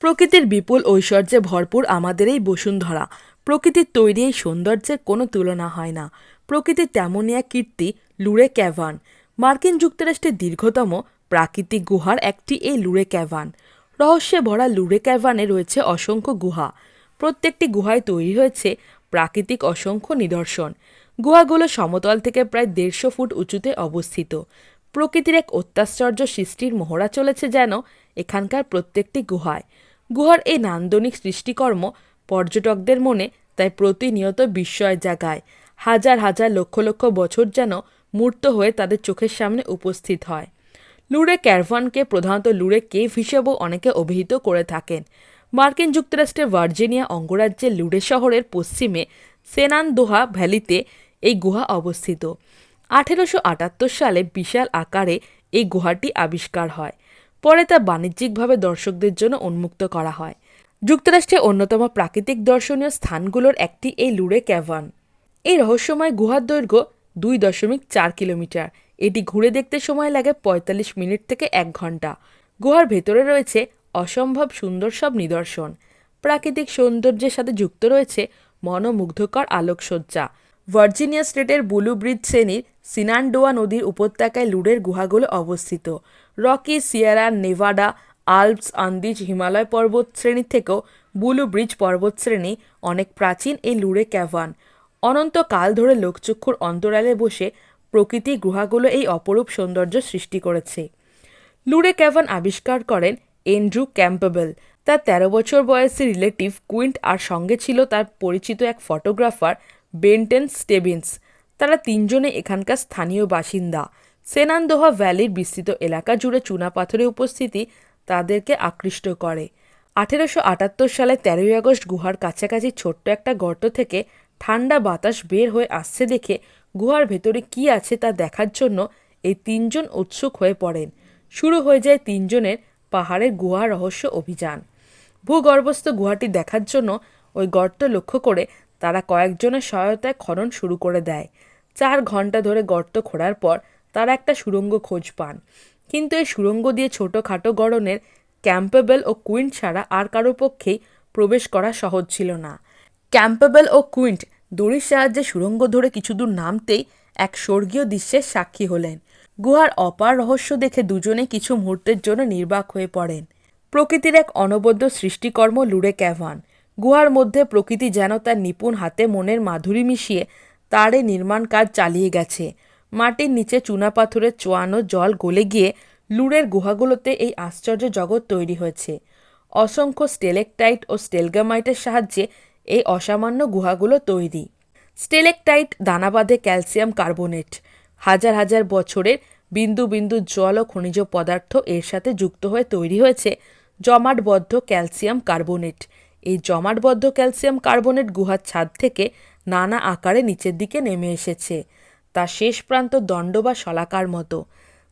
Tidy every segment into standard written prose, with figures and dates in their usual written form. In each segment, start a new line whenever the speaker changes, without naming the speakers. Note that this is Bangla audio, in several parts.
প্রকৃতির বিপুল ঐশ্বর্যে ভরপুর আমাদের এই বসুন্ধরা। প্রকৃতির তৈরি এই সৌন্দর্যের কোনো তুলনা হয় না। প্রকৃতির তেমনই এক কীর্তি লুরে ক্যাভান। মার্কিন যুক্তরাষ্ট্রের দীর্ঘতম প্রাকৃতিক গুহার একটি এই লুরে ক্যাভান। রহস্যে ভরা লুরে ক্যাভানে রয়েছে অসংখ্য গুহা। প্রত্যেকটি গুহায় তৈরি হয়েছে প্রাকৃতিক অসংখ্য নিদর্শন। গুহাগুলো সমতল থেকে প্রায় 150 ফুট উঁচুতে অবস্থিত। প্রকৃতির এক অত্যাশ্চর্য সৃষ্টির মহড়া চলেছে যেন এখানকার প্রত্যেকটি গুহায়। গুহার এই নান্দনিক সৃষ্টিকর্ম পর্যটকদের মনে তাই প্রতিনিয়ত বিস্ময় জাগায়। হাজার হাজার লক্ষ লক্ষ বছর যেন মূর্ত হয়ে তাদের চোখের সামনে উপস্থিত হয়। লুরে ক্যারভানকে প্রধানত লুরে কেভ হিসেবেও অনেকে অভিহিত করে থাকেন। মার্কিন যুক্তরাষ্ট্রের ভার্জিনিয়া অঙ্গরাজ্যের লুরে শহরের পশ্চিমে সেনানদোহা ভ্যালিতে এই গুহা অবস্থিত। 1878 সালে বিশাল আকারে এই গুহাটি আবিষ্কার হয়। পরে তা বাণিজ্যিকভাবে দর্শকদের জন্য উন্মুক্ত করা হয়। যুক্তরাষ্ট্রের অন্যতম প্রাকৃতিক দর্শনীয় স্থানগুলোর একটি এই লুরে ক্যাভান। এই রহস্যময় গুহার দৈর্ঘ্য 2.4 কিলোমিটার। এটি ঘুরে দেখতে সময় লাগে 45 মিনিট থেকে 1 ঘন্টা। গুহার ভেতরে রয়েছে অসম্ভব সুন্দর সব নিদর্শন। প্রাকৃতিক সৌন্দর্যের সাথে যুক্ত রয়েছে মনোমুগ্ধকর আলোকসজ্জা। ভার্জিনিয়া স্টেটের ব্লু ব্রিজ শ্রেণীর সিনানডোয়া নদীর উপত্যকায় লুরের গুহাগুলো অবস্থিত। Rocky, Sierra Nevada, Alps, Andes, Himalaya পর্বত শ্রেণী থেকেও ব্লু ব্রিজ পর্বতশ্রেণী অনেক প্রাচীন এই লুরে ক্যাভান। অনন্তকাল ধরে লোকচক্ষুর অন্তরালে বসে প্রকৃতি গুহাগুলো এই অপরূপ সৌন্দর্য সৃষ্টি করেছে। লুরে ক্যাভান আবিষ্কার করেন অ্যান্ড্রু ক্যাম্পবেল। তার 13 বছর বয়সী রিলেটিভ কুইন্ট আর সঙ্গে ছিল তার পরিচিত এক ফটোগ্রাফার বেন্টেন স্টেবিন্স। তারা তিনজনে এখানকার স্থানীয় বাসিন্দা। সেনানদোহা ভ্যালির বিস্তৃত এলাকা জুড়ে চুনাপাথরের উপস্থিতি তাদেরকে আকৃষ্ট করে। 1878 সালে 13ই আগস্ট গুহার কাছাকাছি ছোট্ট একটা গর্ত থেকে ঠান্ডা বাতাস বের হয়ে আসছে দেখে গুহার ভেতরে কি আছে তা দেখার জন্য এই তিনজন উৎসুক হয়ে পড়েন। শুরু হয়ে যায় তিনজনের পাহাড়ের গুহা রহস্য অভিযান। ভূগর্ভস্থ গুহাটি দেখার জন্য ওই গর্ত লক্ষ্য করে তারা কয়েকজনের সহায়তায় খনন শুরু করে দেয়। 4 ঘন্টা ধরে গর্ত খোঁড়ার পর তারা একটা সুড়ঙ্গ খোঁজ পান। কিন্তু এই সুড়ঙ্গ দিয়ে ছোটোখাটো গড়নের ক্যাম্পবেল ও কুইন্ট ছাড়া আর কারো পক্ষেই প্রবেশ করা সহজ ছিল না। ক্যাম্পবেল ও কুইন্ট দড়ির সাহায্যে সুড়ঙ্গ ধরে কিছু দূর নামতেই এক স্বর্গীয় দৃশ্যের সাক্ষী হলেন। গুহার অপার রহস্য দেখে দুজনে কিছু মুহূর্তের জন্য নির্বাক হয়ে পড়েন। প্রকৃতির এক অনবদ্য সৃষ্টিকর্ম লুরে ক্যাভান। গুহার মধ্যে প্রকৃতি যেন তার নিপুণ হাতে মনের মাধুরী মিশিয়ে তার এই নির্মাণ কাজ চালিয়ে গেছে। মাটির নিচে চুনাপাথরের চোয়ানো জল গলে গিয়ে লুরের গুহাগুলোতে এই আশ্চর্য জগৎ তৈরি হয়েছে। অসংখ্য স্টেলেকটাইট ও স্টেলগামাইটের সাহায্যে এই অসামান্য গুহাগুলো তৈরি। স্টেলেকটাইট দানা বাঁধে ক্যালসিয়াম কার্বোনেট। হাজার হাজার বছরের বিন্দু বিন্দু জল ও খনিজ পদার্থ এর সাথে যুক্ত হয়ে তৈরি হয়েছে জমাটবদ্ধ ক্যালসিয়াম কার্বোনেট। এই জমাটবদ্ধ ক্যালসিয়াম কার্বোনেট গুহার ছাদ থেকে নানা আকারে নিচের দিকে নেমে এসেছে। তার শেষ প্রান্ত দণ্ড বা শলাকার মতো।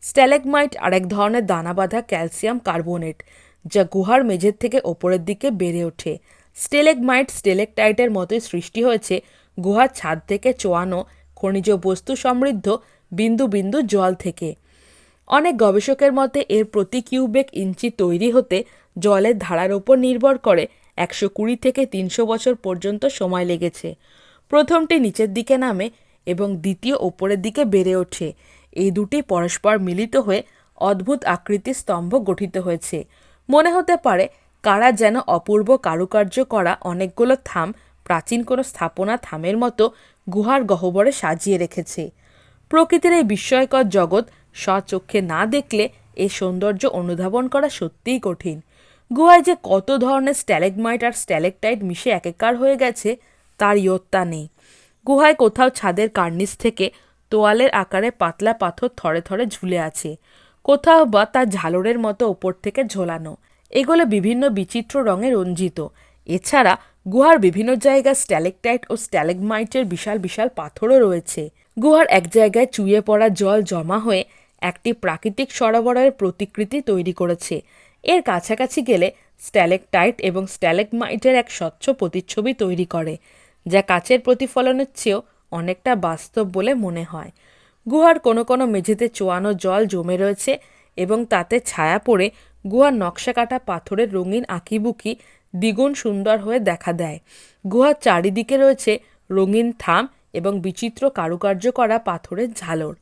স্ট্যালেগমাইট আরেক ধরনের দানা বাঁধা ক্যালসিয়াম কার্বোনেট, যা গুহার মেঝের থেকে ওপরের দিকে বেড়ে ওঠে। স্টেলেগমাইট স্টেলেকটাইটের মতোই সৃষ্টি হয়েছে গুহার ছাদ থেকে চোয়ানো খনিজ বস্তু সমৃদ্ধ বিন্দু বিন্দু জল থেকে। অনেক গবেষকের মতে এর প্রতি কিউবেক ইঞ্চি তৈরি হতে জলের ধারার ওপর নির্ভর করে 120 থেকে 300 বছর পর্যন্ত সময় লেগেছে। প্রথমটি নিচের দিকে নামে এবং দ্বিতীয় ওপরের দিকে বেড়ে ওঠে। এই দুটি পরস্পর মিলিত হয়ে অদ্ভুত আকৃতির স্তম্ভ গঠিত হয়েছে। মনে হতে পারে কারা যেন অপূর্ব কারুকার্য করা অনেকগুলো থাম প্রাচীন কোনো স্থাপনা থামের মতো গুহার গহ্বরে সাজিয়ে রেখেছে। প্রকৃতির এই বিস্ময়কর জগৎ স্বচক্ষে না দেখলে এই সৌন্দর্য অনুধাবন করা সত্যিই কঠিন। গুহায় যে কত ধরনের স্ট্যালেগমাইট আর স্ট্যালেকটাইট মিশে একাকার হয়ে গেছে তার ইয়ত্তা নেই। গুহায় কোথাও ছাদের কার্নিস থেকে তোয়ালের আকারে পাতলা পাথর থরে থরে ঝুলে আছে, কোথাও বা তা ঝালরের মতো ওপর থেকে ঝোলানো। এগুলো বিভিন্ন বিচিত্র রঙে রঞ্জিত। এছাড়া গুহার বিভিন্ন জায়গায় স্ট্যালেকটাইট ও স্ট্যালেগমাইটের বিশাল বিশাল পাথরও রয়েছে। গুহার এক জায়গায় চুইয়ে পড়া জল জমা হয়ে একটি প্রাকৃতিক সরবরাহের প্রতিকৃতি তৈরি করেছে। এর কাছাকাছি গেলে স্ট্যালেকটাইট এবং স্ট্যালেগমাইটের এক স্বচ্ছ প্রতিচ্ছবি তৈরি করে, যা কাচের প্রতিফলনের চেয়েও অনেকটা বাস্তব বলে মনে হয়। গুহার কোনো কোনো মেঝেতে চোয়ানো জল জমে রয়েছে এবং তাতে ছায়া পড়ে গুহার নকশা কাটা পাথরের রঙিন আঁকিবুকি দ্বিগুণ সুন্দর হয়ে দেখা দেয়। গুহার চারিদিকে রয়েছে রঙিন থাম এবং বিচিত্র কারুকার্য করা পাথরের ঝালর।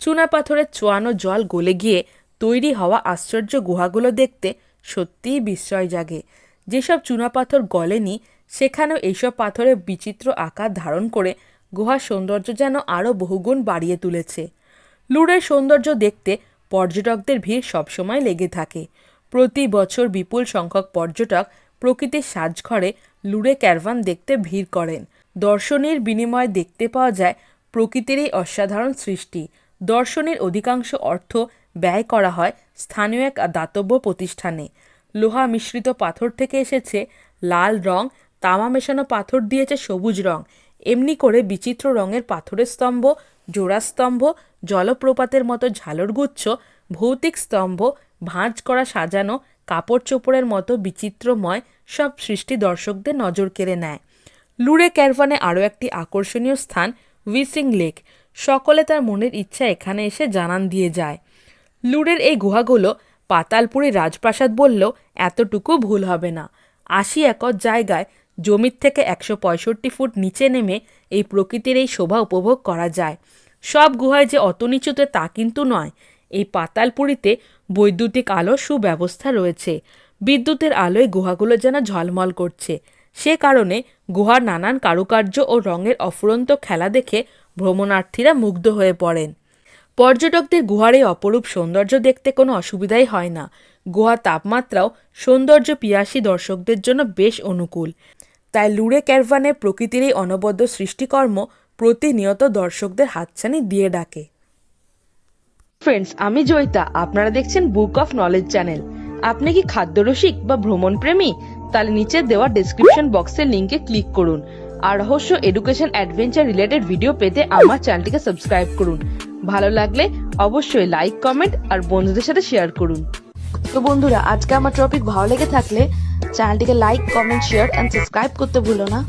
চুনাপাথরের চোয়ানো জল গলে গিয়ে তৈরি হওয়া আশ্চর্য গুহাগুলো দেখতে সত্যিই বিস্ময় জাগে। যেসব চুনাপাথর গলেনি সেখানেও এইসব পাথরের বিচিত্র আকার ধারণ করে গুহার সৌন্দর্য যেন আরও বহুগুণ বাড়িয়ে তুলেছে। লুরের সৌন্দর্য দেখতে পর্যটকদের ভিড় সবসময় লেগে থাকে। প্রতি বছর বিপুল সংখ্যক পর্যটক প্রকৃতির সাজঘরে লুরে ক্যারভান দেখতে ভিড় করেন। দর্শনের বিনিময়ে দেখতে পাওয়া যায় প্রকৃতির এই অসাধারণ সৃষ্টি। দর্শনের অধিকাংশ অর্থ ব্যয় করা হয় স্থানীয় এক দাতব্য প্রতিষ্ঠানে। লোহা মিশ্রিত পাথর থেকে এসেছে লাল রং, তামা মেশানো পাথর দিয়েছে সবুজ রং। এমনি করে বিচিত্র রঙের পাথরের স্তম্ভ, জোড়াস্তম্ভ, জলপ্রপাতের মতো ঝালরগুচ্ছ, ভৌতিক স্তম্ভ, ভাঁজ করা সাজানো কাপড় চোপড়ের মতো বিচিত্রময় সব সৃষ্টি দর্শকদের নজর কেড়ে নেয়। লুরে ক্যারভানে আরও একটি আকর্ষণীয় স্থান উইসিং লেক। সকলে তার মনের ইচ্ছা এখানে এসে জানান দিয়ে যায়। লুরের এই গুহাগুলো পাতালপুরী রাজপ্রাসাদ বললেও এতটুকু ভুল হবে না। ৮০ একর জায়গায় জমির থেকে ১৬৫ ফুট নিচে নেমে এই প্রকৃতির এই শোভা উপভোগ করা যায়। সব গুহায় যে অত নিচুতে তা কিন্তু নয়। এই পাতালপুরীতে বৈদ্যুতিক আলোর সুব্যবস্থা রয়েছে। বিদ্যুতের আলোয় গুহাগুলো যেন ঝলমল করছে। সে কারণে গুহার নানান কারুকার্য ও রঙের অফুরন্ত খেলা দেখে ভ্রমণার্থীরা মুগ্ধ হয়ে পড়েন। পর্যটকদের গুহার এই অপরূপ সৌন্দর্য দেখতে কোনো অসুবিধাই হয় না। গুহার তাপমাত্রাও সৌন্দর্য পিয়াসী দর্শকদের জন্য বেশ অনুকূল। তাই লুরে ক্যারভানের প্রকৃতির এই অনবদ্য সৃষ্টিকর্ম প্রতিনিয়ত দর্শকদের হাতছানি দিয়ে ডাকে। ফ্রেন্ডস, আমি জয়িতা, আপনারা দেখছেন বুক অফ নলেজ চ্যানেল। আপনি কি খাদ্যরসিক বা ভ্রমণ প্রেমী? তাহলে নিচে দেওয়া ডেসক্রিপশন বক্সের লিঙ্কে ক্লিক করুন আর রহস্য, এডুকেশন, অ্যাডভেঞ্চার রিলেটেড ভিডিও পেতে আমার চ্যানেলটিকে সাবস্ক্রাইব করুন। ভালো লাগলে অবশ্যই লাইক, কমেন্ট আর বন্ধুদের সাথে শেয়ার করুন। তো বন্ধুরা, আজকে আমার টপিক ভালো লেগে থাকলে চ্যানেলটিকে like, comment, share and subscribe করতে ভুলো না।